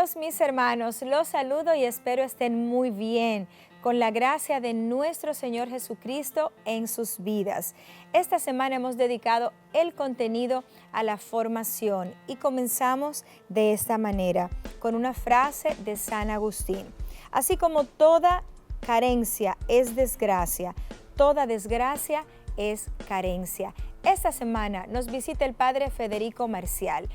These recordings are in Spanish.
Bienvenidos mis hermanos, los saludo y espero estén muy bien con la gracia de nuestro Señor Jesucristo en sus vidas. Esta semana hemos dedicado el contenido a la formación y comenzamos de esta manera con una frase de San Agustín. Así como toda carencia es desgracia, toda desgracia es carencia. Esta semana nos visita el Padre Federico Marcial,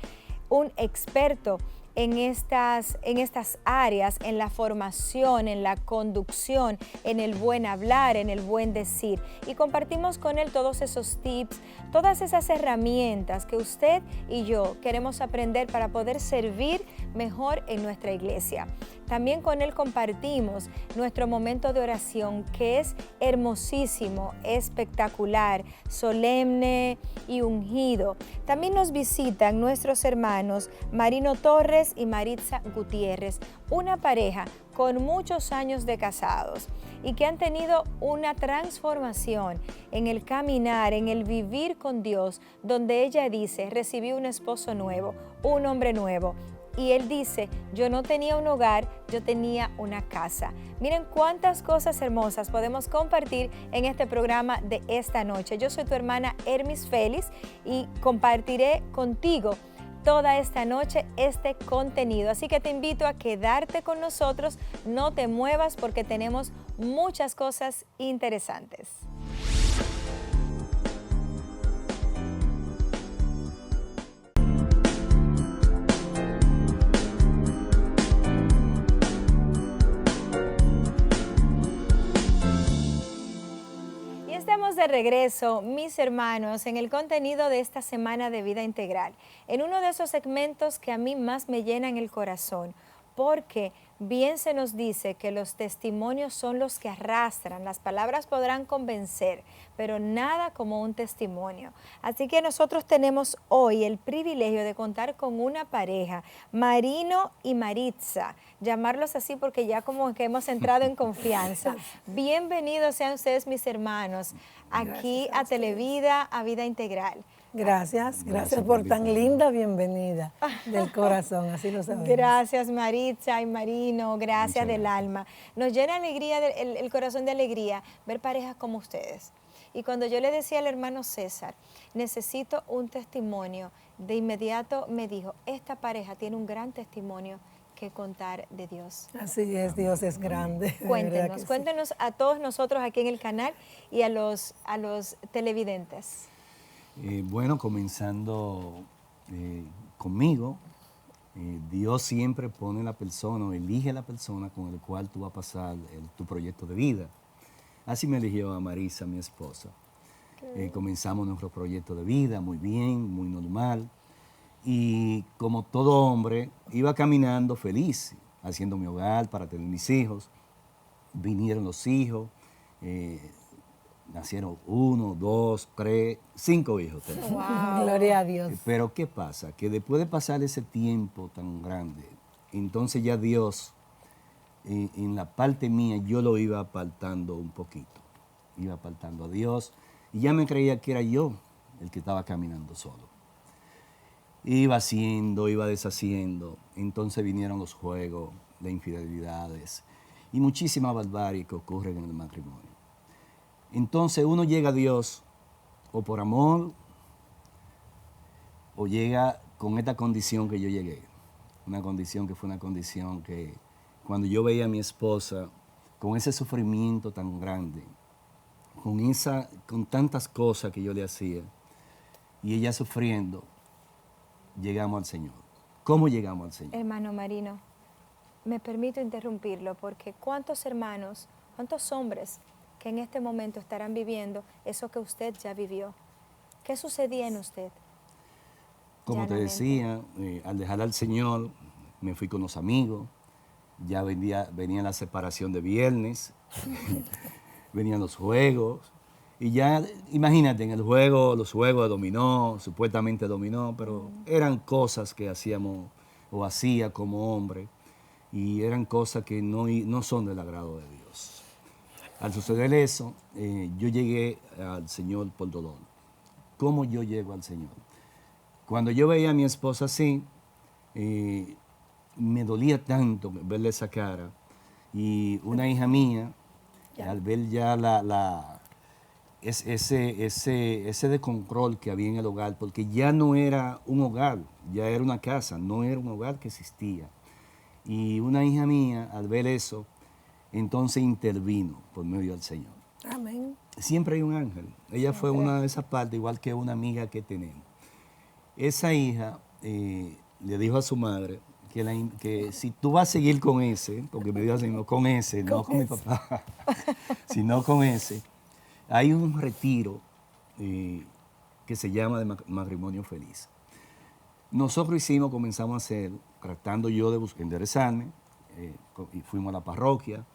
un experto en estas áreas, en la formación, en la conducción, en el buen hablar, en el buen decir. Y compartimos con él todos esos tips, todas esas herramientas que usted y yo queremos aprender para poder servir mejor en nuestra iglesia. También con él compartimos nuestro momento de oración, que es hermosísimo, espectacular, solemne y ungido. También nos visitan nuestros hermanos Marino Torres y Maritza Gutiérrez, una pareja con muchos años de casados y que han tenido una transformación en el caminar, en el vivir con Dios, donde ella dice, recibí un esposo nuevo, un hombre nuevo. Y él dice, yo no tenía un hogar, yo tenía una casa. Miren cuántas cosas hermosas podemos compartir en este programa de esta noche. Yo soy tu hermana Hermis Félix y compartiré contigo toda esta noche este contenido. Así que te invito a quedarte con nosotros, no te muevas porque tenemos muchas cosas interesantes. Estamos de regreso, mis hermanos, en el contenido de esta semana de Vida Integral, en uno de esos segmentos que a mí más me llenan el corazón, porque bien se nos dice que los testimonios son los que arrastran, las palabras podrán convencer, pero nada como un testimonio. Así que nosotros tenemos hoy el privilegio de contar con una pareja, Marino y Maritza, llamarlos así porque ya como que hemos entrado en confianza. Bienvenidos sean ustedes, mis hermanos, aquí a Televida, a Vida Integral. Gracias por tan linda bienvenida del corazón, así lo sabemos. Gracias Maritza y Marino, gracias del alma. Nos llena alegría, el corazón de alegría ver parejas como ustedes. Y cuando yo le decía al hermano César, necesito un testimonio, de inmediato me dijo, esta pareja tiene un gran testimonio que contar de Dios. Así es, Dios es grande. Cuéntenos a todos nosotros aquí en el canal y a los televidentes. Bueno, comenzando conmigo, Dios siempre pone la persona o elige la persona con el cual tú vas a pasar tu proyecto de vida. Así me eligió a Marisa, mi esposa. Comenzamos nuestro proyecto de vida muy bien, muy normal. Y como todo hombre, iba caminando feliz, haciendo mi hogar para tener mis hijos. Vinieron los hijos. Nacieron 1, 2, 3, 5 hijos. Wow. Gloria a Dios. Pero ¿qué pasa? Que después de pasar ese tiempo tan grande, entonces ya Dios, en la parte mía, yo lo iba apartando un poquito. Iba apartando a Dios y ya me creía que era yo el que estaba caminando solo. Iba haciendo, iba deshaciendo. Entonces vinieron los juegos, las infidelidades y muchísima barbarie que ocurren en el matrimonio. Entonces uno llega a Dios o por amor o llega con esta condición que yo llegué. Una condición que fue una condición que cuando yo veía a mi esposa con ese sufrimiento tan grande, con tantas cosas que yo le hacía y ella sufriendo, llegamos al Señor. ¿Cómo llegamos al Señor? Hermano Marino, me permito interrumpirlo porque ¿cuántos hermanos, cuántos hombres que en este momento estarán viviendo eso que usted ya vivió? ¿Qué sucedía en usted? Como te decía, al dejar al Señor, me fui con los amigos, ya venía la separación de viernes, venían los juegos, y ya, imagínate, en los juegos de dominó, supuestamente dominó, pero eran cosas que hacíamos o hacía como hombre, y eran cosas que no son del agrado de Dios. Al suceder eso, yo llegué al Señor por dolor. ¿Cómo yo llego al Señor? Cuando yo veía a mi esposa así, me dolía tanto verle esa cara. Y una hija mía, al ver ya ese descontrol que había en el hogar, porque ya no era un hogar, ya era una casa, no era un hogar que existía. Y una hija mía, al ver eso, entonces intervino por medio del Señor. Amén. Siempre hay un ángel. Ella fue una de esas partes, igual que una amiga que tenemos. Esa hija le dijo a su madre que si tú vas a seguir con ese, porque me dijo así, no con ese, no con mi papá, sino con ese, hay un retiro que se llama de matrimonio feliz. Nosotros comenzamos a hacer, tratando yo de enderezarme, y fuimos a la parroquia,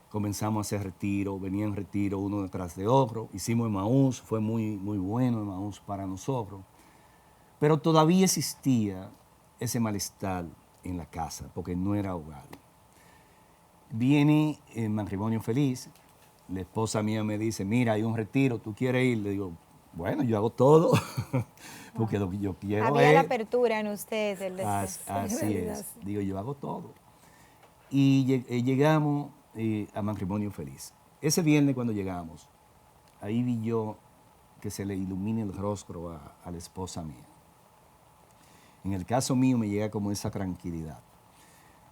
comenzamos a hacer retiro, venían retiro uno detrás de otro, hicimos Emaús, fue muy, muy bueno Emaús para nosotros, pero todavía existía ese malestar en la casa, porque no era hogar. Viene el matrimonio feliz, la esposa mía me dice, mira, hay un retiro, ¿tú quieres ir? Le digo, bueno, yo hago todo, porque lo que yo quiero Había la apertura en ustedes, el deseo. Así es, digo, yo hago todo. Y llegamos a matrimonio feliz. Ese viernes cuando llegamos, ahí vi yo que se le ilumina el rostro a la esposa mía. En el caso mío me llega como esa tranquilidad.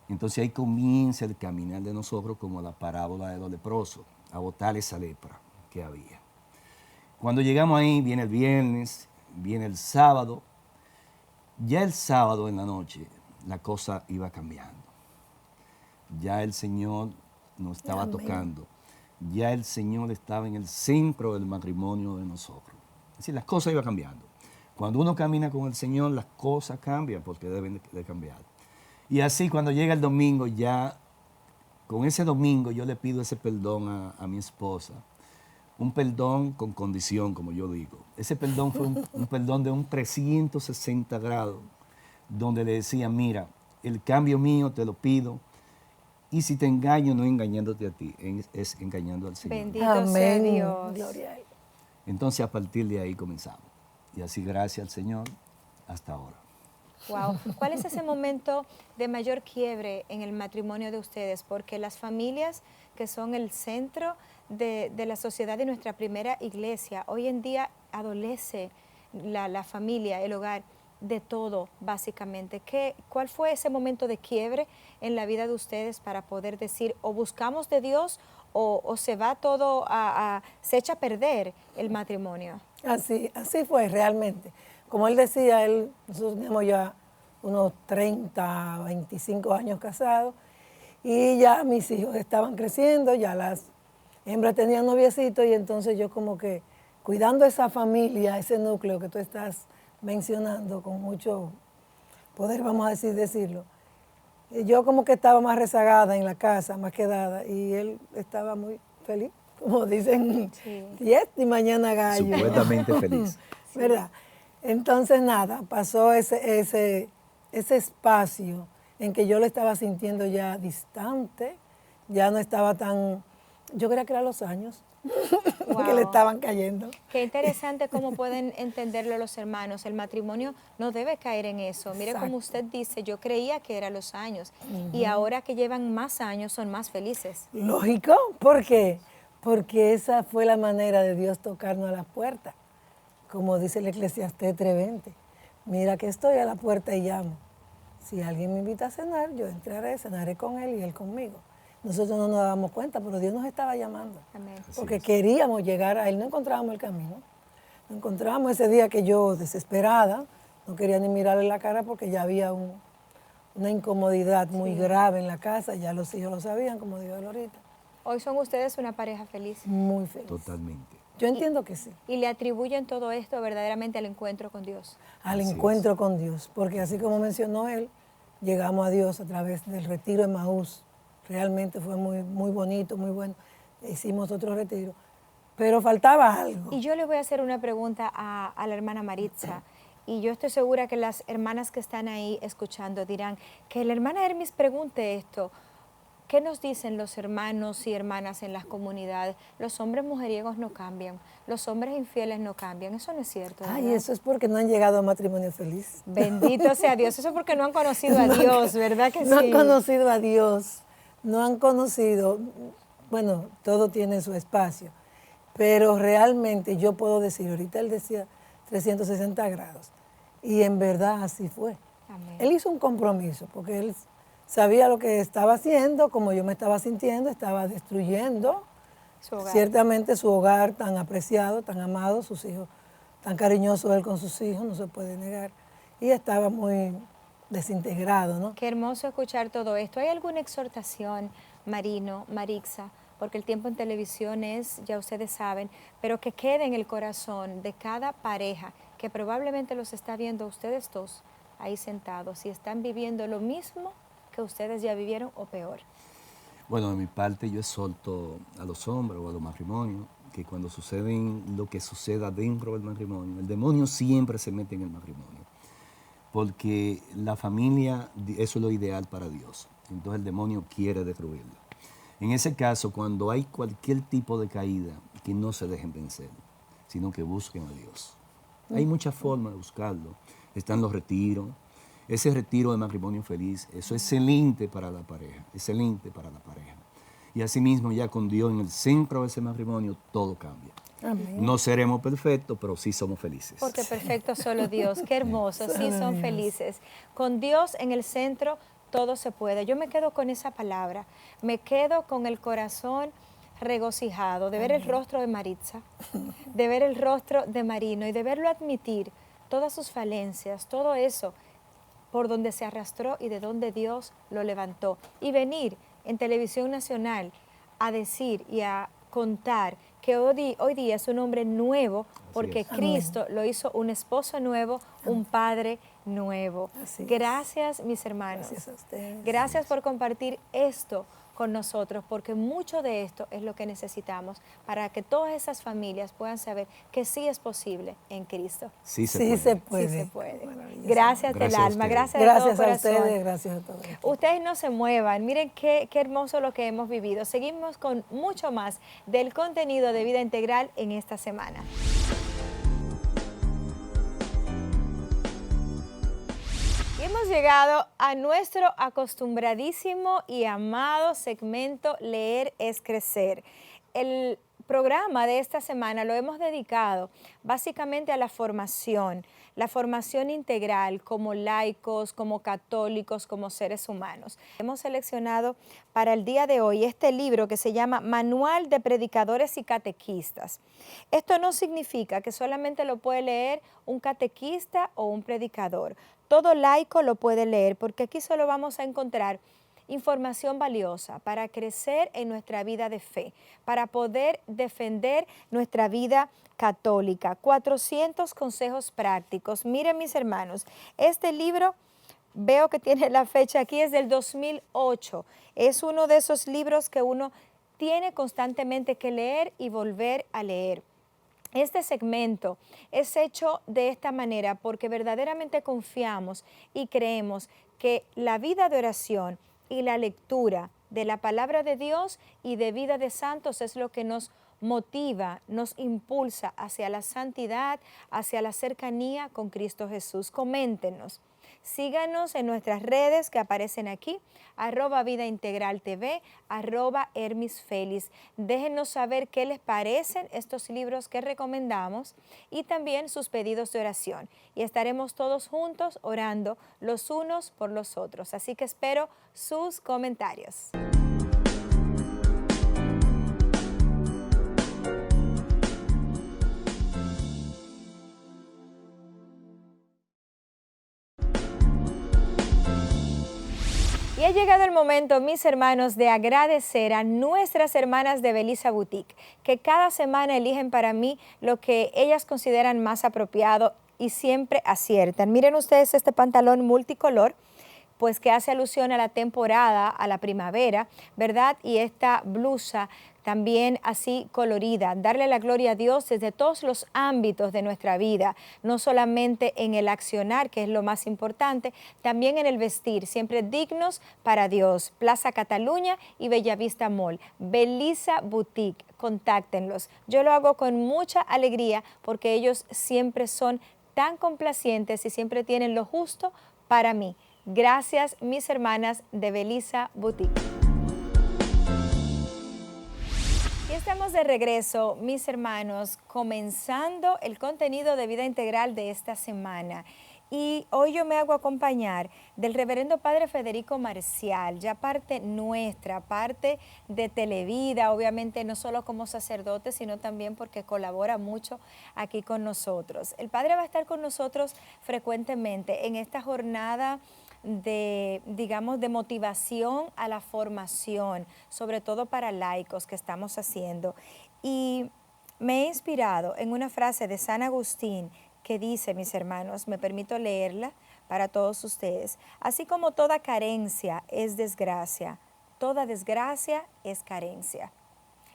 Entonces ahí comienza el caminar de nosotros como la parábola de los leprosos, a botar esa lepra que había. Cuando llegamos ahí, viene el viernes, viene el sábado. Ya el sábado en la noche la cosa iba cambiando. Ya el Señor nos estaba tocando. Ya el Señor estaba en el centro del matrimonio de nosotros. Es decir, las cosas iban cambiando. Cuando uno camina con el Señor, las cosas cambian porque deben de cambiar. Y así cuando llega el domingo, ya con ese domingo yo le pido ese perdón a mi esposa. Un perdón con condición, como yo digo. Ese perdón fue un perdón de un 360 grados, donde le decía, mira, el cambio mío te lo pido, y si te engaño, no engañándote a ti, es engañando al Señor. Bendito sea Dios. Gloria a Él. Entonces, a partir de ahí comenzamos. Y así, gracias al Señor, hasta ahora. Wow. ¿Cuál es ese momento de mayor quiebre en el matrimonio de ustedes? Porque las familias que son el centro de la sociedad y nuestra primera iglesia, hoy en día adolece la familia, el hogar, de todo, básicamente. ¿Cuál fue ese momento de quiebre en la vida de ustedes para poder decir, o buscamos de Dios o se va todo, se echa a perder el matrimonio? Así fue realmente. Como él decía, nosotros teníamos ya unos 30, 25 años casados y ya mis hijos estaban creciendo, ya las hembras tenían noviecitos y entonces yo como que cuidando esa familia, ese núcleo que tú estás mencionando con mucho poder, vamos a decirlo. Yo como que estaba más rezagada en la casa, más quedada, y él estaba muy feliz, como dicen, y mañana gallo. Supuestamente feliz. ¿Verdad? Entonces nada, pasó ese espacio en que yo lo estaba sintiendo ya distante, ya no estaba tan, yo creía que eran los años. Wow. Que le estaban cayendo. Qué interesante cómo pueden entenderlo los hermanos. El matrimonio no debe caer en eso. Mire, exacto, como usted dice, yo creía que eran los años y ahora que llevan más años son más felices. Lógico, ¿por qué? Porque esa fue la manera de Dios tocarnos a la puerta. Como dice el Eclesiastés 3:20, mira que estoy a la puerta y llamo. Si alguien me invita a cenar, yo entraré, cenaré con él y él conmigo. Nosotros no nos dábamos cuenta, pero Dios nos estaba llamando. Amén. Porque queríamos llegar a Él, no encontrábamos el camino. No encontrábamos ese día que yo, desesperada, no quería ni mirarle la cara porque ya había una incomodidad muy grave en la casa, ya los hijos lo sabían, como dijo él ahorita. Hoy son ustedes una pareja feliz. Muy feliz. Totalmente. Yo entiendo que sí. Y le atribuyen todo esto verdaderamente al encuentro con Dios. Al encuentro con Dios, porque así como mencionó él, llegamos a Dios a través del retiro de Emaús. Realmente fue muy, muy bonito, muy bueno. Hicimos otro retiro, pero faltaba algo. Y yo le voy a hacer una pregunta a la hermana Maritza. Y yo estoy segura que las hermanas que están ahí escuchando dirán que la hermana Hermis pregunte esto. ¿Qué nos dicen los hermanos y hermanas en las comunidades? Los hombres mujeriegos no cambian, los hombres infieles no cambian. Eso no es cierto, ¿verdad? Ay, eso es porque no han llegado a matrimonio feliz. Bendito sea Dios. Eso es porque no han conocido a Dios, ¿verdad que sí? No han conocido a Dios, no han conocido, bueno, todo tiene su espacio, pero realmente yo puedo decir, ahorita él decía 360 grados, y en verdad así fue. Amén. Él hizo un compromiso, porque él sabía lo que estaba haciendo, como yo me estaba sintiendo, estaba destruyendo Su hogar. ciertamente su hogar tan apreciado, tan amado, sus hijos, tan cariñoso él con sus hijos, no se puede negar, y estaba muy desintegrado, ¿no? Qué hermoso escuchar todo esto. ¿Hay alguna exhortación, Marino, Marixa? Porque el tiempo en televisión es, ya ustedes saben, pero que quede en el corazón de cada pareja que probablemente los está viendo ustedes dos ahí sentados y están viviendo lo mismo que ustedes ya vivieron o peor. Bueno, de mi parte yo exhorto a los hombres o a los matrimonios que cuando suceden lo que suceda dentro del matrimonio, el demonio siempre se mete en el matrimonio, porque la familia, eso es lo ideal para Dios, entonces el demonio quiere destruirlo. En ese caso, cuando hay cualquier tipo de caída, que no se dejen vencer, sino que busquen a Dios. Hay muchas formas de buscarlo, están los retiros. Ese retiro de matrimonio feliz, eso es excelente para la pareja, excelente para la pareja. Y asimismo, ya con Dios en el centro de ese matrimonio, todo cambia. Amén. No seremos perfectos, pero sí somos felices. Porque perfecto solo Dios, qué hermoso, sí son felices. Con Dios en el centro, todo se puede. Yo me quedo con esa palabra, me quedo con el corazón regocijado de ver el rostro de Maritza, de ver el rostro de Marino y de verlo admitir todas sus falencias, todo eso por donde se arrastró y de donde Dios lo levantó. Y venir en Televisión Nacional a decir y a contar que hoy día es un hombre nuevo porque Cristo lo hizo un esposo nuevo, un padre nuevo. Así es. Gracias, mis hermanos. Gracias a ustedes. Gracias por compartir esto con nosotros, porque mucho de esto es lo que necesitamos para que todas esas familias puedan saber que sí es posible en Cristo. Sí se Sí puede. se puede. Sí se puede. Maravilloso. Gracias del Gracias a alma, ustedes. gracias de todo Gracias a corazón. ustedes, gracias a todos. Ustedes no se muevan, miren qué hermoso lo que hemos vivido. Seguimos con mucho más del contenido de Vida Integral en esta semana. Y hemos llegado a nuestro acostumbradísimo y amado segmento Leer es Crecer. El programa de esta semana lo hemos dedicado básicamente a la formación integral como laicos, como católicos, como seres humanos. Hemos seleccionado para el día de hoy este libro que se llama Manual de Predicadores y Catequistas. Esto no significa que solamente lo puede leer un catequista o un predicador. Todo laico lo puede leer porque aquí solo vamos a encontrar información valiosa para crecer en nuestra vida de fe, para poder defender nuestra vida católica. 400 consejos prácticos. Miren, mis hermanos, este libro veo que tiene la fecha aquí, es del 2008. Es uno de esos libros que uno tiene constantemente que leer y volver a leer. Este segmento es hecho de esta manera porque verdaderamente confiamos y creemos que la vida de oración y la lectura de la palabra de Dios y de vida de santos es lo que nos motiva, nos impulsa hacia la santidad, hacia la cercanía con Cristo Jesús. Coméntenos. Síganos en nuestras redes que aparecen aquí, @vidaintegraltv, @hermisfeliz. Déjenos saber qué les parecen estos libros que recomendamos y también sus pedidos de oración. Y estaremos todos juntos orando los unos por los otros. Así que espero sus comentarios. Y ha llegado el momento, mis hermanos, de agradecer a nuestras hermanas de Belisa Boutique, que cada semana eligen para mí lo que ellas consideran más apropiado y siempre aciertan. Miren ustedes este pantalón multicolor, pues que hace alusión a la temporada, a la primavera, ¿verdad? Y esta blusa también así colorida, darle la gloria a Dios desde todos los ámbitos de nuestra vida, no solamente en el accionar, que es lo más importante, también en el vestir, siempre dignos para Dios. Plaza Cataluña y Bellavista Mall, Belisa Boutique, contáctenlos. Yo lo hago con mucha alegría porque ellos siempre son tan complacientes y siempre tienen lo justo para mí. Gracias, mis hermanas de Belisa Boutique. Y estamos de regreso, mis hermanos, comenzando el contenido de vida integral de esta semana. Y hoy yo me hago acompañar del reverendo padre Federico Marcial, ya parte nuestra, parte de Televida, obviamente no solo como sacerdote, sino también porque colabora mucho aquí con nosotros. El padre va a estar con nosotros frecuentemente en esta jornada de, digamos, de motivación a la formación, sobre todo para laicos que estamos haciendo. Y me he inspirado en una frase de San Agustín que dice, mis hermanos, me permito leerla para todos ustedes: así como toda carencia es desgracia, toda desgracia es carencia.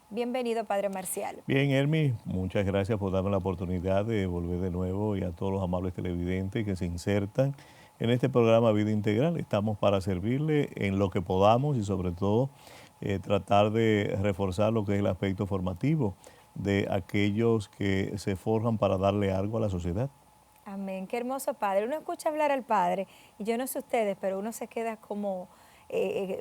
Bienvenido, Padre Marcial. Bien, Hermi, muchas gracias por darme la oportunidad de volver de nuevo, y a todos los amables televidentes que se insertan en este programa Vida Integral. Estamos para servirle en lo que podamos y sobre todo tratar de reforzar lo que es el aspecto formativo de aquellos que se forjan para darle algo a la sociedad. Amén, qué hermoso, Padre. Uno escucha hablar al Padre y yo no sé ustedes, pero uno se queda como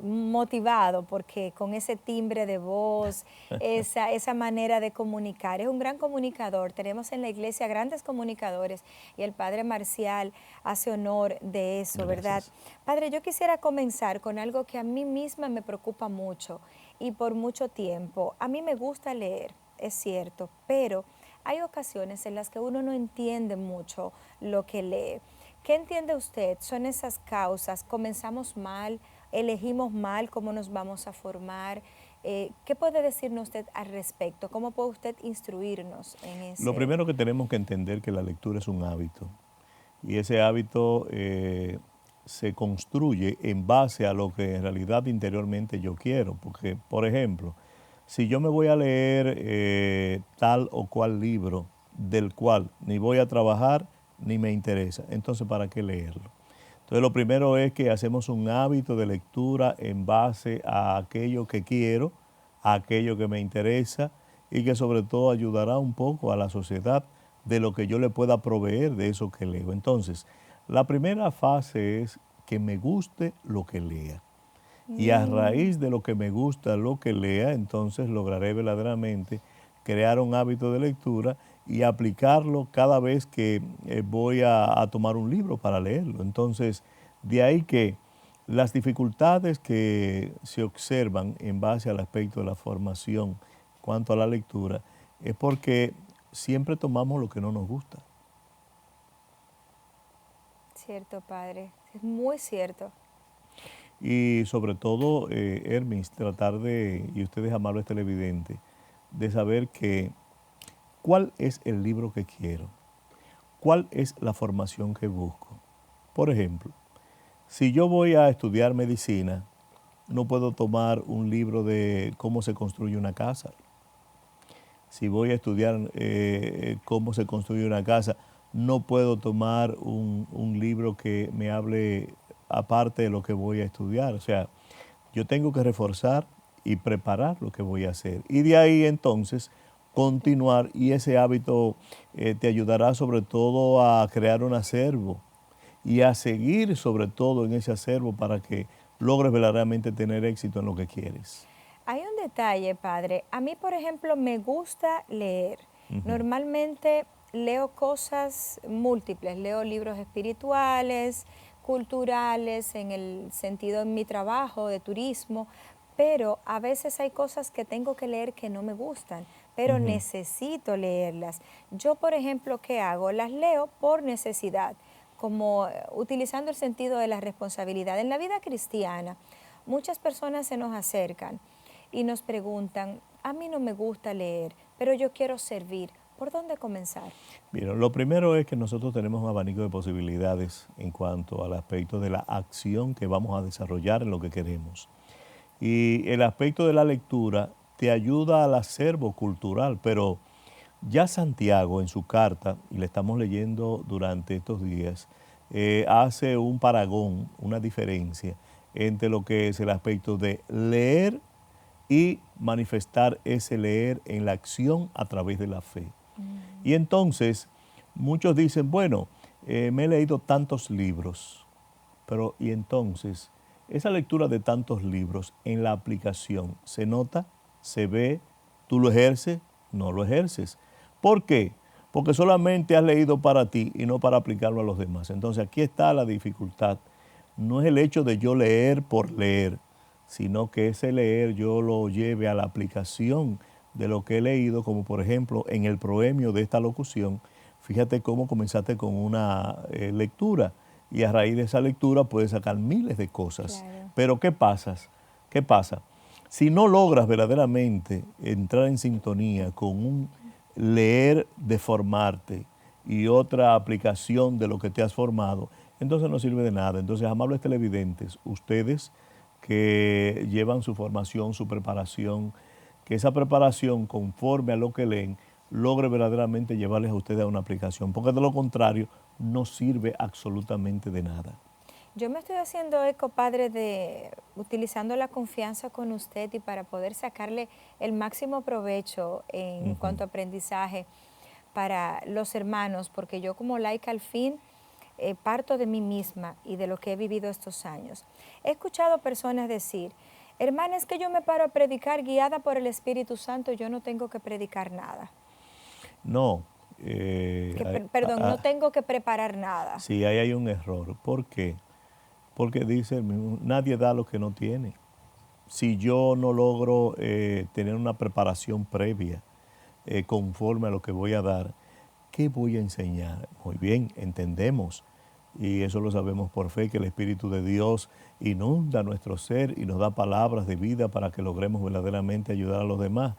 motivado porque con ese timbre de voz, esa manera de comunicar, es un gran comunicador. Tenemos en la iglesia grandes comunicadores y el Padre Marcial hace honor de eso, ¿verdad? Gracias. Padre, yo quisiera comenzar con algo que a mí misma me preocupa mucho y por mucho tiempo. A mí me gusta leer, es cierto, pero hay ocasiones en las que uno no entiende mucho lo que lee. ¿Qué entiende usted? ¿Son esas causas? ¿Comenzamos mal? ¿Elegimos mal cómo nos vamos a formar? ¿Qué puede decirnos usted al respecto? ¿Cómo puede usted instruirnos en eso? Lo primero que tenemos que entender es que la lectura es un hábito, y ese hábito se construye en base a lo que en realidad interiormente yo quiero. Porque, por ejemplo, si yo me voy a leer tal o cual libro del cual ni voy a trabajar ni me interesa, entonces ¿para qué leerlo? Entonces lo primero es que hacemos un hábito de lectura en base a aquello que quiero, a aquello que me interesa, y que sobre todo ayudará un poco a la sociedad de lo que yo le pueda proveer de eso que leo. Entonces, la primera fase es que me guste lo que lea. Y a raíz de lo que me gusta lo que lea, entonces lograré verdaderamente crear un hábito de lectura y aplicarlo cada vez que voy a tomar un libro para leerlo. Entonces, de ahí que las dificultades que se observan en base al aspecto de la formación cuanto a la lectura es porque siempre tomamos lo que no nos gusta. Cierto, Padre, es muy cierto. Y sobre todo, Hermis, tratar de, y ustedes amables televidentes, de saber que cuál es el libro que quiero, cuál es la formación que busco. Por ejemplo, si yo voy a estudiar medicina, no puedo tomar un libro de cómo se construye una casa. Si voy a estudiar cómo se construye una casa, no puedo tomar un libro que me hable aparte de lo que voy a estudiar. O sea, yo tengo que reforzar y preparar lo que voy a hacer. Y de ahí entonces continuar, y ese hábito te ayudará sobre todo a crear un acervo y a seguir sobre todo en ese acervo para que logres verdaderamente tener éxito en lo que quieres. Hay un detalle, Padre. A mí, por ejemplo, me gusta leer. Normalmente leo cosas múltiples, leo libros espirituales, culturales, en el sentido en mi trabajo de turismo, pero a veces hay cosas que tengo que leer que no me gustan, pero necesito leerlas. Yo, por ejemplo, ¿qué hago? Las leo por necesidad, como utilizando el sentido de la responsabilidad. En la vida cristiana, muchas personas se nos acercan y nos preguntan, a mí no me gusta leer, pero yo quiero servir. ¿Por dónde comenzar? Bien, lo primero es que nosotros tenemos un abanico de posibilidades en cuanto al aspecto de la acción que vamos a desarrollar en lo que queremos. Y el aspecto de la lectura te ayuda al acervo cultural, pero ya Santiago en su carta, y le estamos leyendo durante estos días, hace un paragón, una diferencia entre lo que es el aspecto de leer y manifestar ese leer en la acción a través de la fe. Y entonces muchos dicen, bueno, me he leído tantos libros, pero y entonces esa lectura de tantos libros en la aplicación, ¿se nota? ¿Se ve? ¿Tú lo ejerces? No lo ejerces. ¿Por qué? Porque solamente has leído para ti y no para aplicarlo a los demás. Entonces aquí está la dificultad. No es el hecho de yo leer por leer, sino que ese leer yo lo lleve a la aplicación de lo que he leído, como por ejemplo en el proemio de esta locución. Fíjate cómo comenzaste con una lectura y a raíz de esa lectura puedes sacar miles de cosas. Claro. Pero ¿qué pasa? ¿Qué pasa? Si no logras verdaderamente entrar en sintonía con un leer de formarte y otra aplicación de lo que te has formado, entonces no sirve de nada. Entonces, amables televidentes, ustedes que llevan su formación, su preparación, que esa preparación conforme a lo que leen logre verdaderamente llevarles a ustedes a una aplicación, porque de lo contrario no sirve absolutamente de nada. Yo me estoy haciendo eco, padre, de utilizando la confianza con usted y para poder sacarle el máximo provecho en cuanto a aprendizaje para los hermanos, porque yo como laica al fin parto de mí misma y de lo que he vivido estos años. He escuchado personas decir, hermana, es que yo me paro a predicar guiada por el Espíritu Santo, yo no tengo que predicar nada. No. No tengo que preparar nada. Sí, ahí hay un error. ¿Por qué? Porque dice el mismo, nadie da lo que no tiene. Si yo no logro tener una preparación previa conforme a lo que voy a dar, ¿qué voy a enseñar? Muy bien, entendemos, y eso lo sabemos por fe, que el Espíritu de Dios inunda nuestro ser y nos da palabras de vida para que logremos verdaderamente ayudar a los demás.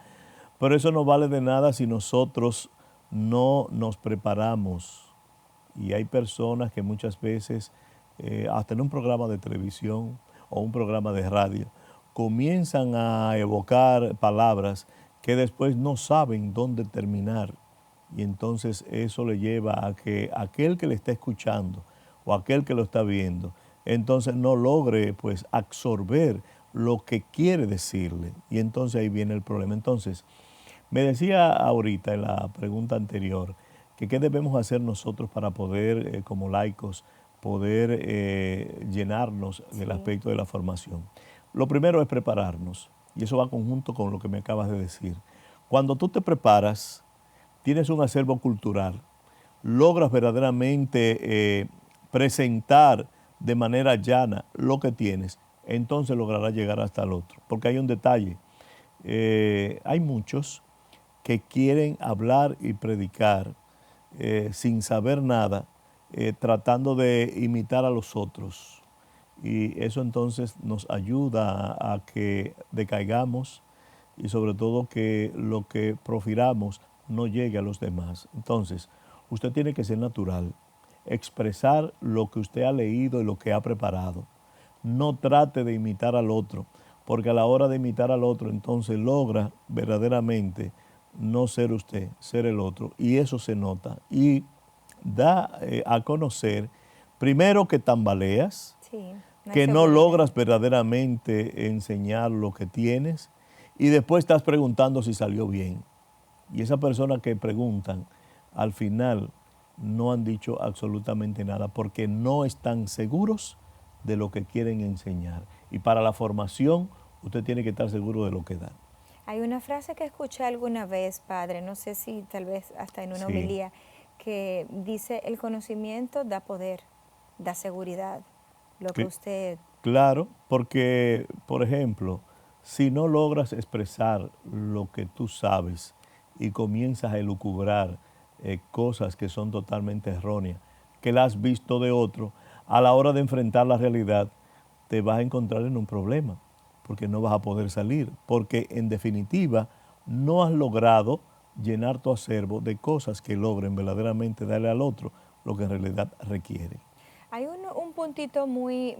Pero eso no vale de nada si nosotros no nos preparamos. Y hay personas que muchas veces, hasta en un programa de televisión o un programa de radio, comienzan a evocar palabras que después no saben dónde terminar. Y entonces eso le lleva a que aquel que le está escuchando o aquel que lo está viendo, entonces no logre pues absorber lo que quiere decirle. Y entonces ahí viene el problema. Entonces, me decía ahorita en la pregunta anterior que qué debemos hacer nosotros para poder, como laicos, poder llenarnos del aspecto de la formación. Lo primero es prepararnos, y eso va conjunto con lo que me acabas de decir. Cuando tú te preparas, tienes un acervo cultural, logras verdaderamente presentar de manera llana lo que tienes, entonces lograrás llegar hasta el otro. Porque hay un detalle, hay muchos que quieren hablar y predicar sin saber nada, tratando de imitar a los otros. Y eso entonces nos ayuda a que decaigamos y sobre todo que lo que profiramos no llegue a los demás. Entonces, usted tiene que ser natural, expresar lo que usted ha leído y lo que ha preparado. No trate de imitar al otro, porque a la hora de imitar al otro, entonces logra verdaderamente no ser usted, ser el otro. Y eso se nota y da a conocer, primero, que tambaleas, Sí, que no logras verdaderamente enseñar lo que tienes y después estás preguntando si salió bien. Y esas personas que preguntan, al final no han dicho absolutamente nada porque no están seguros de lo que quieren enseñar. Y para la formación, usted tiene que estar seguro de lo que da. Hay una frase que escuché alguna vez, padre, no sé si tal vez hasta en una homilía, que dice, el conocimiento da poder, da seguridad, lo que usted... Claro, porque, por ejemplo, si no logras expresar lo que tú sabes y comienzas a elucubrar cosas que son totalmente erróneas, que las has visto de otro, a la hora de enfrentar la realidad, te vas a encontrar en un problema, porque no vas a poder salir, porque en definitiva no has logrado llenar tu acervo de cosas que logren verdaderamente darle al otro lo que en realidad requiere. Hay un puntito muy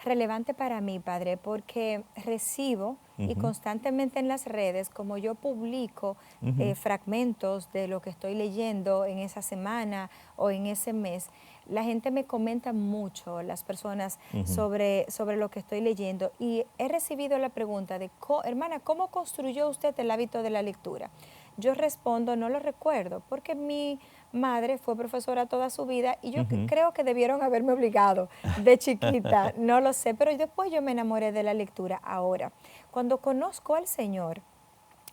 relevante para mí, Padre, porque recibo y constantemente en las redes, como yo publico fragmentos de lo que estoy leyendo en esa semana o en ese mes, la gente me comenta mucho, las personas, sobre lo que estoy leyendo. Y he recibido la pregunta de, hermana, ¿cómo construyó usted el hábito de la lectura? Yo respondo, no lo recuerdo, porque mi madre fue profesora toda su vida y yo creo que debieron haberme obligado de chiquita, no lo sé, pero después yo me enamoré de la lectura. Ahora, cuando conozco al Señor,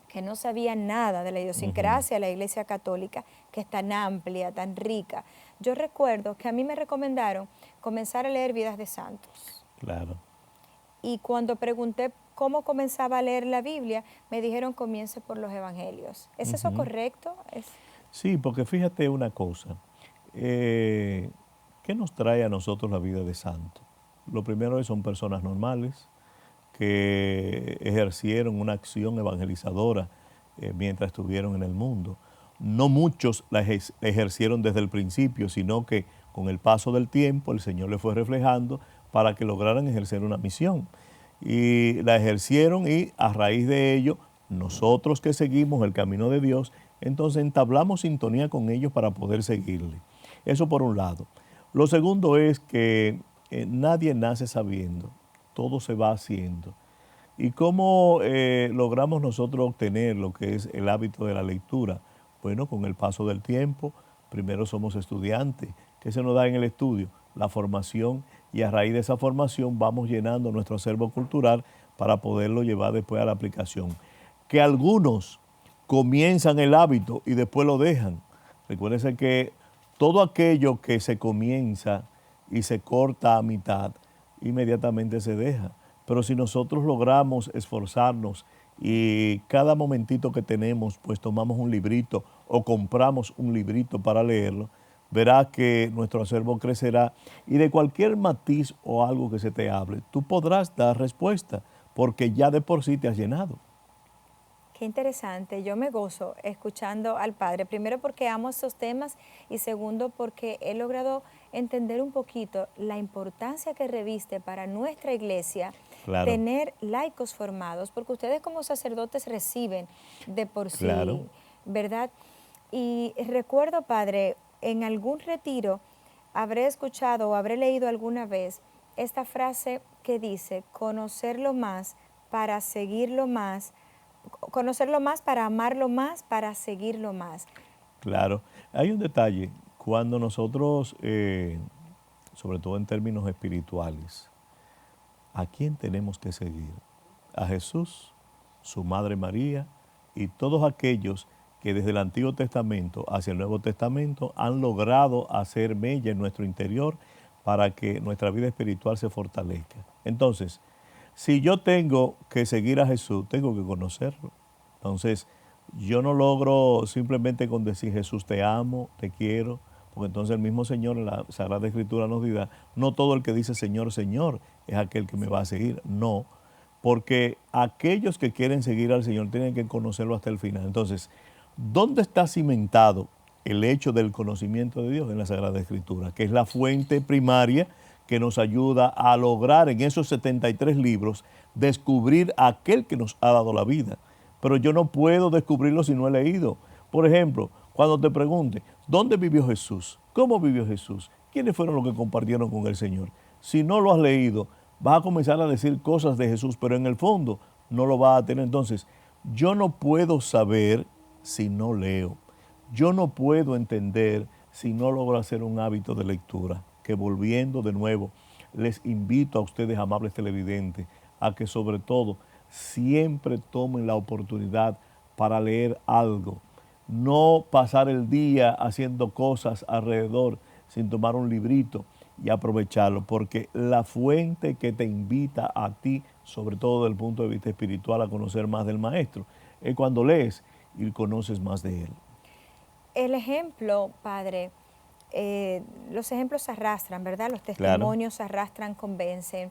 que no sabía nada de la idiosincrasia de la Iglesia Católica, que es tan amplia, tan rica, yo recuerdo que a mí me recomendaron comenzar a leer Vidas de Santos. Claro. Y cuando pregunté cómo comenzaba a leer la Biblia, me dijeron comience por los Evangelios. ¿Es eso correcto? Sí, porque fíjate una cosa. ¿Qué nos trae a nosotros la vida de santo? Lo primero es son personas normales que ejercieron una acción evangelizadora mientras estuvieron en el mundo. No muchos la ejercieron desde el principio, sino que con el paso del tiempo el Señor le fue reflejando para que lograran ejercer una misión. Y la ejercieron y a raíz de ello, nosotros que seguimos el camino de Dios, entonces entablamos sintonía con ellos para poder seguirle. Eso por un lado. Lo segundo es que nadie nace sabiendo, todo se va haciendo. ¿Y cómo logramos nosotros obtener lo que es el hábito de la lectura? Bueno, con el paso del tiempo, primero somos estudiantes. ¿Qué se nos da en el estudio? La formación, y a raíz de esa formación vamos llenando nuestro acervo cultural para poderlo llevar después a la aplicación. Que algunos comienzan el hábito y después lo dejan. Recuérdense que todo aquello que se comienza y se corta a mitad, inmediatamente se deja. Pero si nosotros logramos esforzarnos y cada momentito que tenemos, pues tomamos un librito o compramos un librito para leerlo, verás que nuestro acervo crecerá y de cualquier matiz o algo que se te hable, tú podrás dar respuesta porque ya de por sí te has llenado. Qué interesante, yo me gozo escuchando al Padre, primero porque amo estos temas y segundo porque he logrado entender un poquito la importancia que reviste para nuestra iglesia tener laicos formados, porque ustedes como sacerdotes reciben de por sí, ¿verdad? Y recuerdo, Padre, en algún retiro habré escuchado o habré leído alguna vez esta frase que dice, conocerlo más para seguirlo más, conocerlo más para amarlo más, para seguirlo más. Claro, hay un detalle, cuando nosotros, sobre todo en términos espirituales, ¿a quién tenemos que seguir? A Jesús, su Madre María y todos aquellos que desde el Antiguo Testamento hacia el Nuevo Testamento han logrado hacer mella en nuestro interior para que nuestra vida espiritual se fortalezca. Entonces, si yo tengo que seguir a Jesús, tengo que conocerlo. Entonces, yo no logro simplemente con decir Jesús te amo, te quiero, porque entonces el mismo Señor en la Sagrada Escritura nos dirá, no todo el que dice Señor, Señor es aquel que me va a seguir. No, porque aquellos que quieren seguir al Señor tienen que conocerlo hasta el final. Entonces, ¿dónde está cimentado el hecho del conocimiento de Dios? En la Sagrada Escritura, que es la fuente primaria que nos ayuda a lograr en esos 73 libros descubrir a aquel que nos ha dado la vida. Pero yo no puedo descubrirlo si no he leído. Por ejemplo, cuando te pregunte, ¿dónde vivió Jesús? ¿Cómo vivió Jesús? ¿Quiénes fueron los que compartieron con el Señor? Si no lo has leído, vas a comenzar a decir cosas de Jesús, pero en el fondo no lo vas a tener. Entonces, yo no puedo saber si no leo. Yo no puedo entender si no logro hacer un hábito de lectura. Que volviendo de nuevo, les invito a ustedes, amables televidentes, a que sobre todo siempre tomen la oportunidad para leer algo. No pasar el día haciendo cosas alrededor sin tomar un librito y aprovecharlo, porque la fuente que te invita a ti, sobre todo desde el punto de vista espiritual, a conocer más del Maestro, es cuando lees y conoces más de Él. El ejemplo, Padre, los ejemplos arrastran, ¿verdad? Los testimonios arrastran, convencen.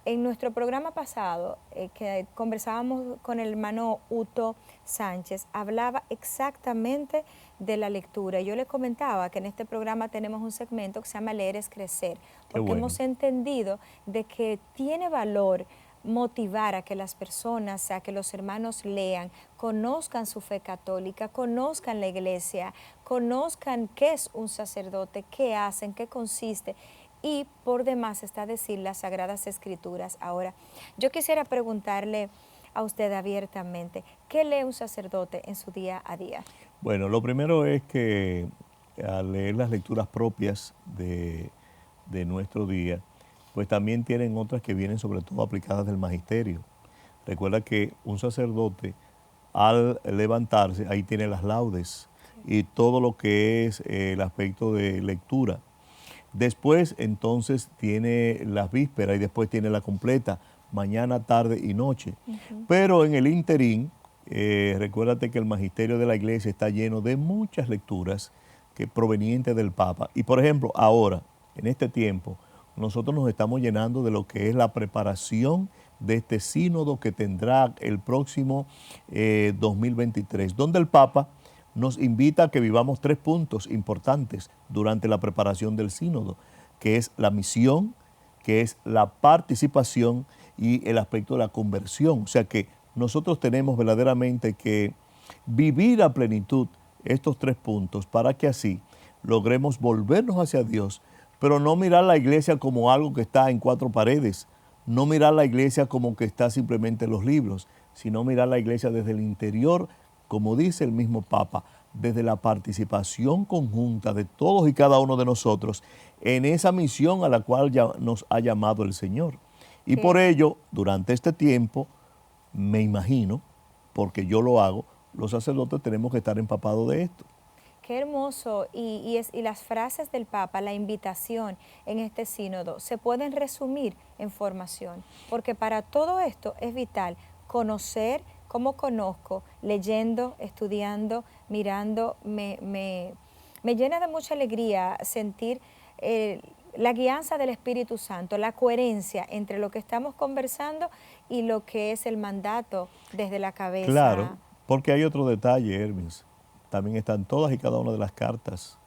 En nuestro programa pasado, que conversábamos con el hermano Uto Sánchez, hablaba exactamente de la lectura. Yo le comentaba que en este programa tenemos un segmento que se llama Leer es Crecer, porque bueno. hemos entendido de que tiene valor motivar a que las personas, a que los hermanos lean, conozcan su fe católica, conozcan la iglesia, conozcan qué es un sacerdote, qué hacen, qué consiste. Y por demás está decir las Sagradas Escrituras. Ahora, yo quisiera preguntarle a usted abiertamente, ¿qué lee un sacerdote en su día a día? Bueno, lo primero es que al leer las lecturas propias de nuestro día, pues también tienen otras que vienen sobre todo aplicadas del magisterio. Recuerda que un sacerdote al levantarse, ahí tiene las laudes y todo lo que es el aspecto de lectura. Después entonces tiene las vísperas y después tiene la completa, mañana, tarde y noche. Pero en el interín, recuérdate que el magisterio de la iglesia está lleno de muchas lecturas provenientes del Papa. Y por ejemplo, ahora, en este tiempo, nosotros nos estamos llenando de lo que es la preparación de este sínodo que tendrá el próximo 2023, donde el Papa nos invita a que vivamos 3 puntos importantes durante la preparación del sínodo, que es la misión, que es la participación y el aspecto de la conversión. O sea que nosotros tenemos verdaderamente que vivir a plenitud estos 3 puntos para que así logremos volvernos hacia Dios, pero no mirar la iglesia como algo que está en 4 paredes, no mirar la iglesia como que está simplemente en los libros, sino mirar la iglesia desde el interior, como dice el mismo Papa, desde la participación conjunta de todos y cada uno de nosotros en esa misión a la cual ya nos ha llamado el Señor. Y por ello, durante este tiempo, me imagino, porque yo lo hago, los sacerdotes tenemos que estar empapados de esto. Qué hermoso, y las frases del Papa, la invitación en este sínodo, se pueden resumir en formación, porque para todo esto es vital conocer. ¿Cómo conozco? Leyendo, estudiando, mirando. Me llena de mucha alegría sentir la guianza del Espíritu Santo, la coherencia entre lo que estamos conversando y lo que es el mandato desde la cabeza. Claro, porque hay otro detalle, Hermes. También están todas y cada una de las cartas,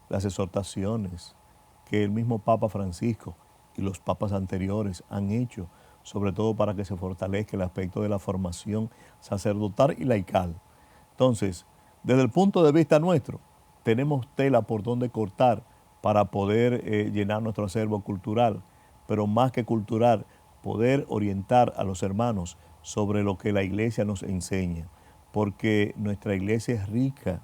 las exhortaciones que el mismo Papa Francisco y los papas anteriores han hecho, sobre todo para que se fortalezca el aspecto de la formación sacerdotal y laical. Entonces, desde el punto de vista nuestro, tenemos tela por donde cortar para poder llenar nuestro acervo cultural, pero más que cultural, poder orientar a los hermanos sobre lo que la iglesia nos enseña, porque nuestra iglesia es rica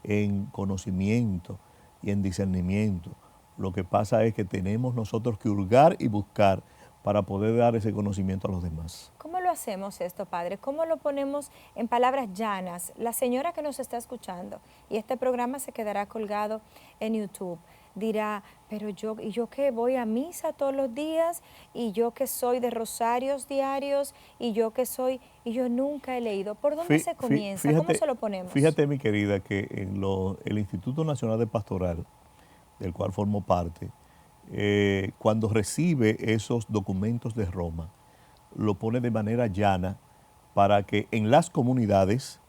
en conocimiento y en discernimiento. Lo que pasa es que tenemos nosotros que hurgar y buscar para poder dar ese conocimiento a los demás. ¿Cómo lo hacemos esto, Padre? ¿Cómo lo ponemos en palabras llanas? La señora que nos está escuchando, y este programa se quedará colgado en YouTube, dirá, pero yo que voy a misa todos los días, y yo que soy de rosarios diarios, y yo nunca he leído. ¿Por dónde se comienza? ¿Cómo se lo ponemos? Fíjate, mi querida, que en el Instituto Nacional de Pastoral, del cual formo parte, cuando recibe esos documentos de Roma, lo pone de manera llana para que en las comunidades,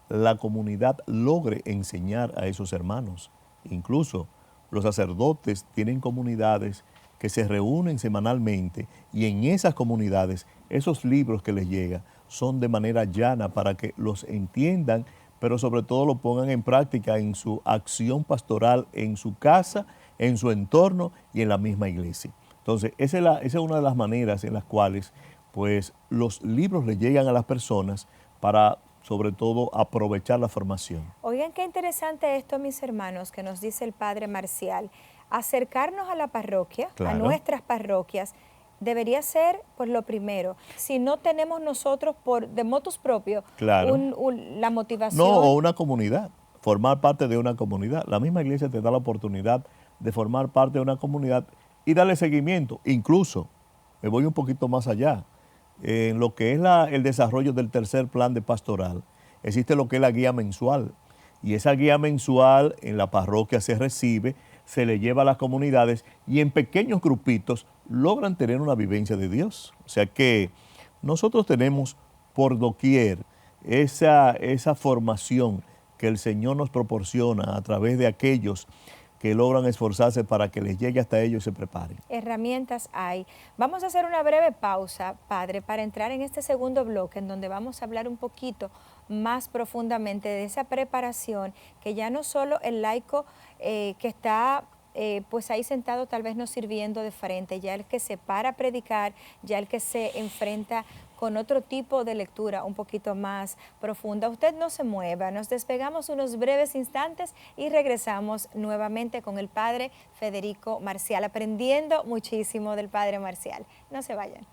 la comunidad logre enseñar a esos hermanos. Incluso los sacerdotes tienen comunidades que se reúnen semanalmente y en esas comunidades esos libros que les llegan son de manera llana para que los entiendan, pero sobre todo lo pongan en práctica en su acción pastoral, en su casa, en su entorno y en la misma iglesia. Entonces, esa es una de las maneras en las cuales pues, los libros le llegan a las personas para, sobre todo, aprovechar la formación. Oigan qué interesante esto, mis hermanos, que nos dice el Padre Marcial. Acercarnos a la parroquia, claro, a nuestras parroquias, debería ser pues lo primero. Si no tenemos nosotros de motus propio, claro, la motivación. No, o una comunidad, formar parte de una comunidad. La misma iglesia te da la oportunidad de formar parte de una comunidad y darle seguimiento. Incluso, me voy un poquito más allá, en lo que es el desarrollo del tercer plan de pastoral, existe lo que es la guía mensual. Y esa guía mensual en la parroquia se recibe, se le lleva a las comunidades y en pequeños grupitos logran tener una vivencia de Dios. O sea que nosotros tenemos por doquier esa formación que el Señor nos proporciona a través de aquellos que logran esforzarse para que les llegue hasta ellos y se preparen. Herramientas hay. Vamos a hacer una breve pausa, Padre, para entrar en este segundo bloque en donde vamos a hablar un poquito más profundamente de esa preparación que ya no solo el laico que está pues ahí sentado tal vez no sirviendo de frente, ya el que se para a predicar, ya el que se enfrenta con otro tipo de lectura un poquito más profunda. Usted no se mueva, nos despegamos unos breves instantes y regresamos nuevamente con el Padre Federico Marcial, aprendiendo muchísimo del Padre Marcial. No se vayan.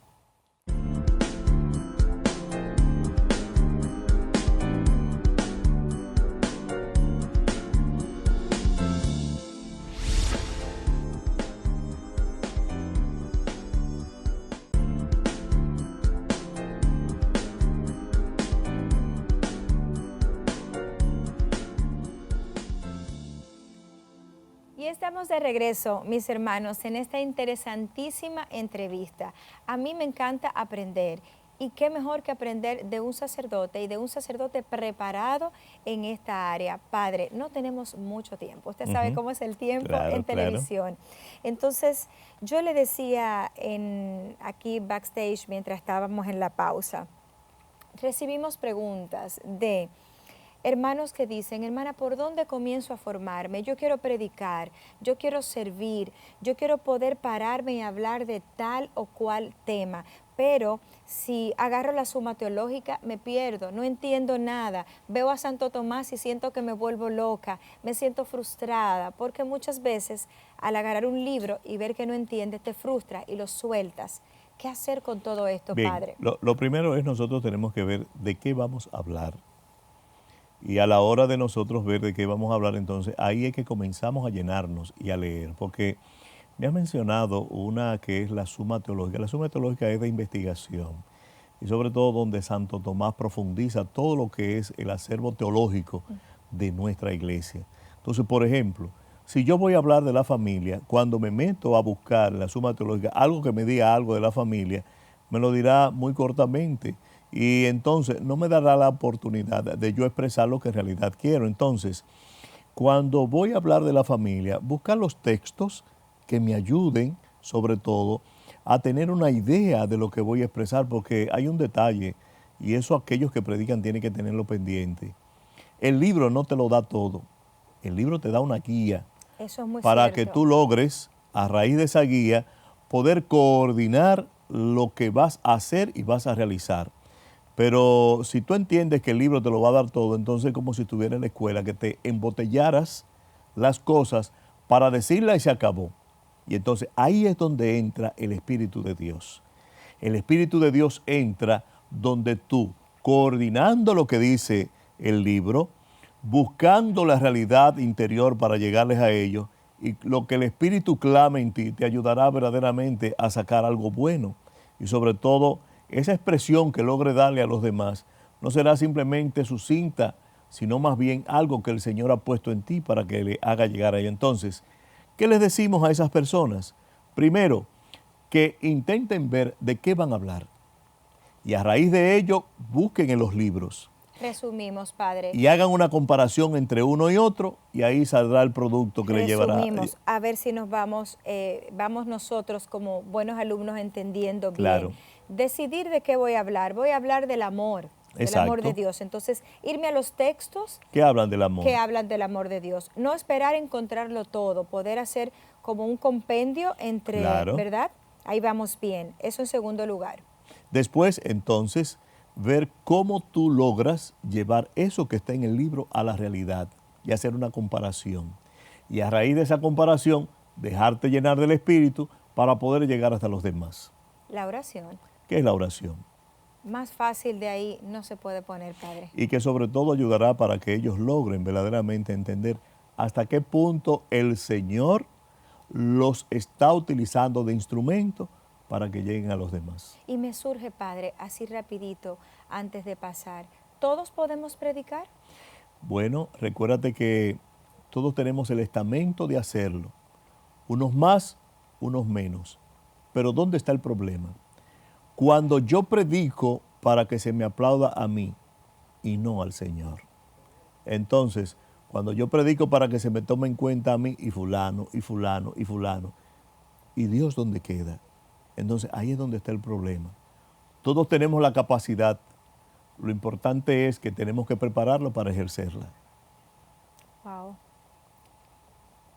Y estamos de regreso, mis hermanos, en esta interesantísima entrevista. A mí me encanta aprender. Y qué mejor que aprender de un sacerdote y de un sacerdote preparado en esta área. Padre, no tenemos mucho tiempo. Usted sabe cómo es el tiempo en televisión. Entonces, yo le decía aquí backstage mientras estábamos en la pausa, recibimos preguntas de hermanos que dicen, hermana, ¿por dónde comienzo a formarme? Yo quiero predicar, yo quiero servir, yo quiero poder pararme y hablar de tal o cual tema. Pero si agarro la suma teológica, me pierdo, no entiendo nada. Veo a Santo Tomás y siento que me vuelvo loca, me siento frustrada, porque muchas veces al agarrar un libro y ver que no entiendes, te frustra y lo sueltas. ¿Qué hacer con todo esto, Bien, Padre? Lo primero es nosotros tenemos que ver de qué vamos a hablar. Y a la hora de nosotros ver de qué vamos a hablar, entonces ahí es que comenzamos a llenarnos y a leer, porque me has mencionado una que es la Suma Teológica. La Suma Teológica es de investigación y sobre todo donde Santo Tomás profundiza todo lo que es el acervo teológico de nuestra iglesia. Entonces, por ejemplo, si yo voy a hablar de la familia, cuando me meto a buscar la Suma Teológica, algo que me diga algo de la familia, me lo dirá muy cortamente. Y entonces no me dará la oportunidad de yo expresar lo que en realidad quiero. Entonces, cuando voy a hablar de la familia, buscar los textos que me ayuden, sobre todo, a tener una idea de lo que voy a expresar, porque hay un detalle, y eso aquellos que predican tienen que tenerlo pendiente. El libro no te lo da todo, el libro te da una guía. Eso es muy para cierto. que tú logres, a raíz de esa guía, poder coordinar lo que vas a hacer y vas a realizar. Pero si tú entiendes que el libro te lo va a dar todo, entonces es como si estuviera en la escuela, que te embotellaras las cosas para decirla y se acabó. Y entonces ahí es donde entra el Espíritu de Dios. El Espíritu de Dios entra donde tú, coordinando lo que dice el libro, buscando la realidad interior para llegarles a ellos, y lo que el Espíritu clama en ti te ayudará verdaderamente a sacar algo bueno. Y sobre todo, esa expresión que logre darle a los demás no será simplemente sucinta, sino más bien algo que el Señor ha puesto en ti para que le haga llegar a ellos. Entonces, ¿qué les decimos a esas personas? Primero, que intenten ver de qué van a hablar. Y a raíz de ello, busquen en los libros. Resumimos, Padre. Y hagan una comparación entre uno y otro, y ahí saldrá el producto que le llevará. Resumimos, a ver si nos vamos nosotros como buenos alumnos entendiendo bien. Claro. Decidir de qué voy a hablar del amor. Del Exacto. amor de Dios. Entonces, irme a los textos que hablan del amor. Que hablan del amor de Dios. No esperar encontrarlo todo, poder hacer como un compendio entre, Claro. ¿verdad? Ahí vamos bien. Eso en segundo lugar. Después, entonces, ver cómo tú logras llevar eso que está en el libro a la realidad y hacer una comparación. Y a raíz de esa comparación, dejarte llenar del Espíritu para poder llegar hasta los demás. La oración. ¿Qué es la oración? Más fácil de ahí no se puede poner, Padre. Y que sobre todo ayudará para que ellos logren verdaderamente entender hasta qué punto el Señor los está utilizando de instrumento para que lleguen a los demás. Y me surge, Padre, así rapidito, antes de pasar, ¿todos podemos predicar? Bueno, recuérdate que todos tenemos el estamento de hacerlo, Unos más, unos menos. Pero ¿dónde está el problema? Cuando yo predico para que se me aplauda a mí y no al Señor. Entonces, cuando yo predico para que se me tome en cuenta a mí y fulano, y fulano, y fulano, ¿y Dios dónde queda? Entonces, ahí es donde está el problema. Todos tenemos la capacidad. Lo importante es que tenemos que prepararlo para ejercerla. Wow.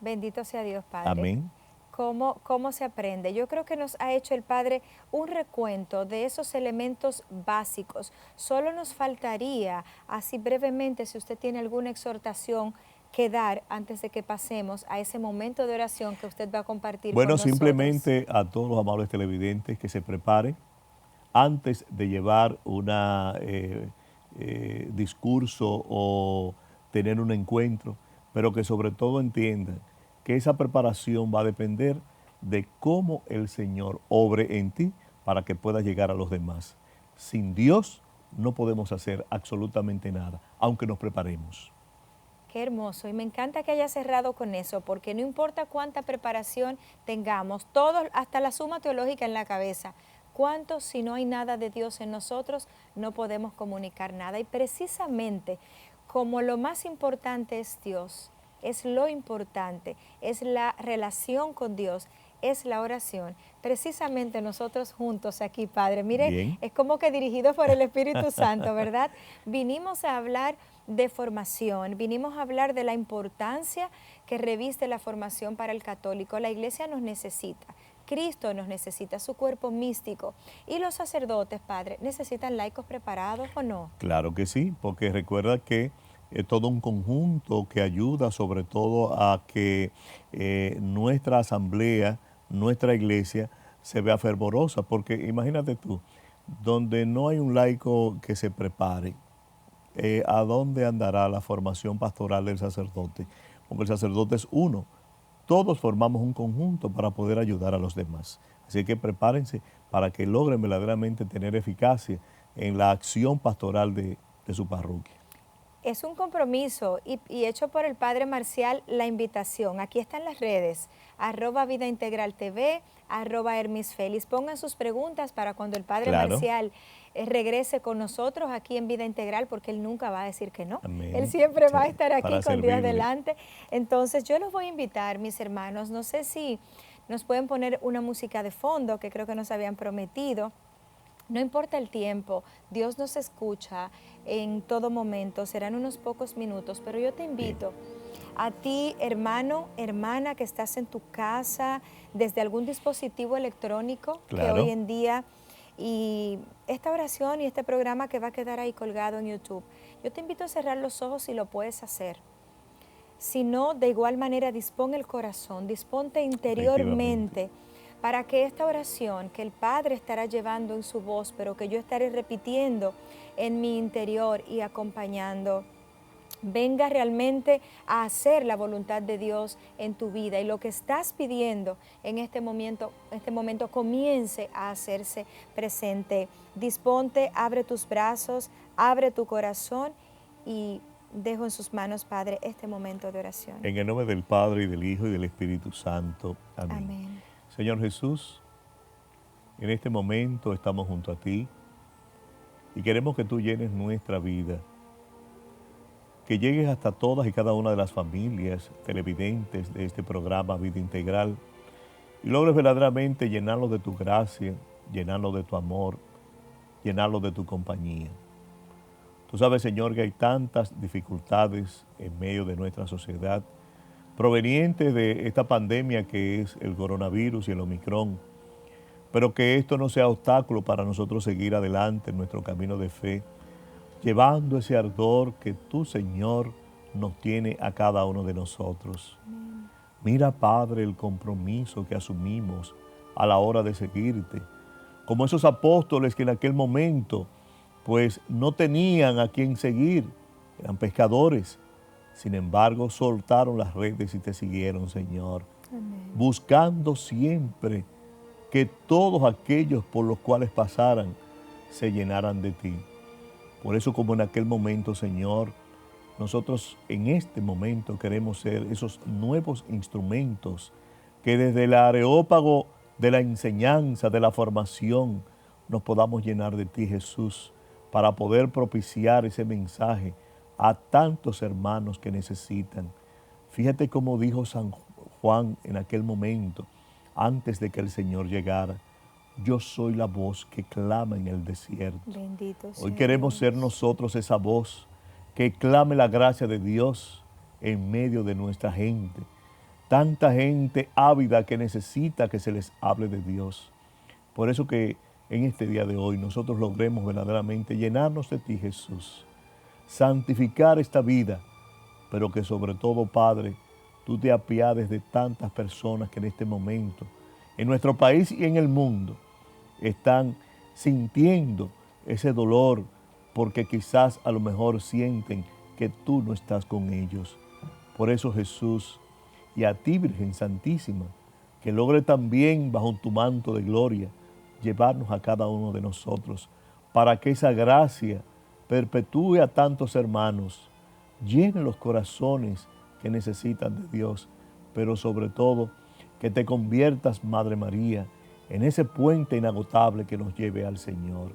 Bendito sea Dios, Padre. Amén. ¿Cómo se aprende? Yo creo que nos ha hecho el Padre un recuento de esos elementos básicos. Solo nos faltaría, así brevemente, si usted tiene alguna exhortación que dar antes de que pasemos a ese momento de oración que usted va a compartir con nosotros. Simplemente a todos los amables televidentes que se preparen antes de llevar un discurso o tener un encuentro, pero que sobre todo entiendan que esa preparación va a depender de cómo el Señor obre en ti para que puedas llegar a los demás. Sin Dios no podemos hacer absolutamente nada, aunque nos preparemos. Qué hermoso, y me encanta que haya cerrado con eso, porque no importa cuánta preparación tengamos, todos, hasta la suma teológica en la cabeza, ¿cuántos, si no hay nada de Dios en nosotros, no podemos comunicar nada? Y precisamente, como lo más importante es Dios, es lo importante, es la relación con Dios, es la oración. Precisamente nosotros juntos aquí, Padre, mire, Bien. es como que dirigidos por el Espíritu Santo, ¿verdad? Vinimos a hablar de formación, vinimos a hablar de la importancia que reviste la formación para el católico. La Iglesia nos necesita, Cristo nos necesita, su cuerpo místico. Y los sacerdotes, Padre, ¿necesitan laicos preparados o no? Claro que sí, porque recuerda que es todo un conjunto que ayuda sobre todo a que nuestra asamblea, nuestra iglesia se vea fervorosa, porque imagínate tú, donde no hay un laico que se prepare, ¿a dónde andará la formación pastoral del sacerdote? Porque el sacerdote es uno, todos formamos un conjunto para poder ayudar a los demás. Así que prepárense para que logren verdaderamente tener eficacia en la acción pastoral de su parroquia. Es un compromiso y hecho por el Padre Marcial la invitación. Aquí están las redes, @Vida Integral TV, @HermisFélix. Pongan sus preguntas para cuando el Padre Marcial regrese con nosotros aquí en Vida Integral, porque Él nunca va a decir que no. Amén. Él siempre va a estar aquí Para con Dios servirle. delante. Entonces yo los voy a invitar, mis hermanos, no sé si nos pueden poner una música de fondo, que creo que nos habían prometido. No importa el tiempo, Dios nos escucha en todo momento, serán unos pocos minutos, pero yo te invito a ti, hermano, hermana, que estás en tu casa, desde algún dispositivo electrónico, Claro. que hoy en día, y esta oración y este programa que va a quedar ahí colgado en YouTube, yo te invito a cerrar los ojos si lo puedes hacer. Si no, de igual manera, dispón el corazón, disponte interiormente para que esta oración que el Padre estará llevando en su voz, pero que yo estaré repitiendo en mi interior y acompañando, venga realmente a hacer la voluntad de Dios en tu vida, y lo que estás pidiendo en este momento comience a hacerse presente. Disponte, abre tus brazos, abre tu corazón, y dejo en sus manos, Padre, este momento de oración. En el nombre del Padre, y del Hijo, y del Espíritu Santo. Amén. Amén. Señor Jesús, en este momento estamos junto a ti y queremos que tú llenes nuestra vida, que llegues hasta todas y cada una de las familias televidentes de este programa Vida Integral y logres verdaderamente llenarlo de tu gracia, llenarlo de tu amor, llenarlo de tu compañía. Tú sabes, Señor, que hay tantas dificultades en medio de nuestra sociedad provenientes de esta pandemia que es el coronavirus y el Omicron, pero que esto no sea obstáculo para nosotros seguir adelante en nuestro camino de fe, llevando ese ardor que tú, Señor, nos tiene a cada uno de nosotros. Mira, Padre, el compromiso que asumimos a la hora de seguirte, como esos apóstoles que en aquel momento pues no tenían a quien seguir, eran pescadores. Sin embargo, soltaron las redes y te siguieron, Señor. Amén. Buscando siempre que todos aquellos por los cuales pasaran se llenaran de ti. Por eso, como en aquel momento, Señor, nosotros en este momento queremos ser esos nuevos instrumentos que desde el areópago de la enseñanza, de la formación, nos podamos llenar de ti, Jesús, para poder propiciar ese mensaje a tantos hermanos que necesitan. Fíjate cómo dijo San Juan en aquel momento, antes de que el Señor llegara: yo soy la voz que clama en el desierto. Bendito sea Hoy queremos ser nosotros esa voz que clame la gracia de Dios en medio de nuestra gente. Tanta gente ávida que necesita que se les hable de Dios. Por eso que en este día de hoy nosotros logremos verdaderamente llenarnos de ti, Jesús. Santificar esta vida, pero que sobre todo, Padre, tú te apiades de tantas personas que en este momento, en nuestro país y en el mundo, están sintiendo ese dolor porque quizás a lo mejor sienten que tú no estás con ellos. Por eso, Jesús, y a ti, Virgen Santísima, que logre también bajo tu manto de gloria llevarnos a cada uno de nosotros, para que esa gracia perpetúe a tantos hermanos, llene los corazones que necesitan de Dios, pero sobre todo que te conviertas, Madre María, en ese puente inagotable que nos lleve al Señor.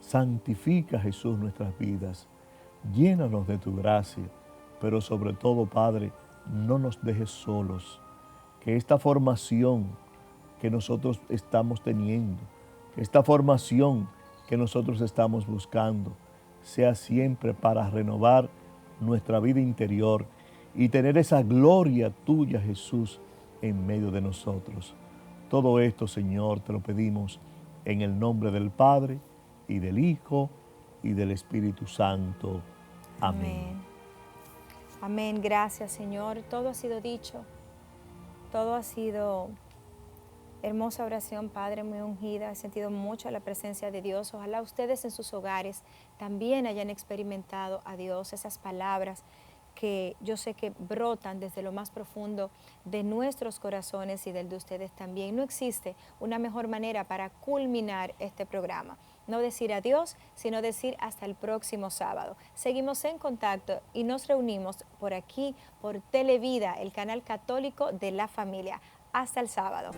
Santifica, Jesús, nuestras vidas, llénanos de tu gracia, pero sobre todo, Padre, no nos dejes solos, que esta formación que nosotros estamos teniendo, que esta formación que nosotros estamos buscando, sea siempre para renovar nuestra vida interior y tener esa gloria tuya, Jesús, en medio de nosotros. Todo esto, Señor, te lo pedimos en el nombre del Padre, y del Hijo, y del Espíritu Santo. Amén. Amén. Gracias, Señor. Todo ha sido dicho. Todo ha sido hermosa oración, Padre, muy ungida. He sentido mucho la presencia de Dios. Ojalá ustedes en sus hogares también hayan experimentado a Dios, esas palabras que yo sé que brotan desde lo más profundo de nuestros corazones y del de ustedes también. No existe una mejor manera para culminar este programa. No decir adiós, sino decir hasta el próximo sábado. Seguimos en contacto y nos reunimos por aquí, por Televida, el canal católico de la familia. Hasta el sábado.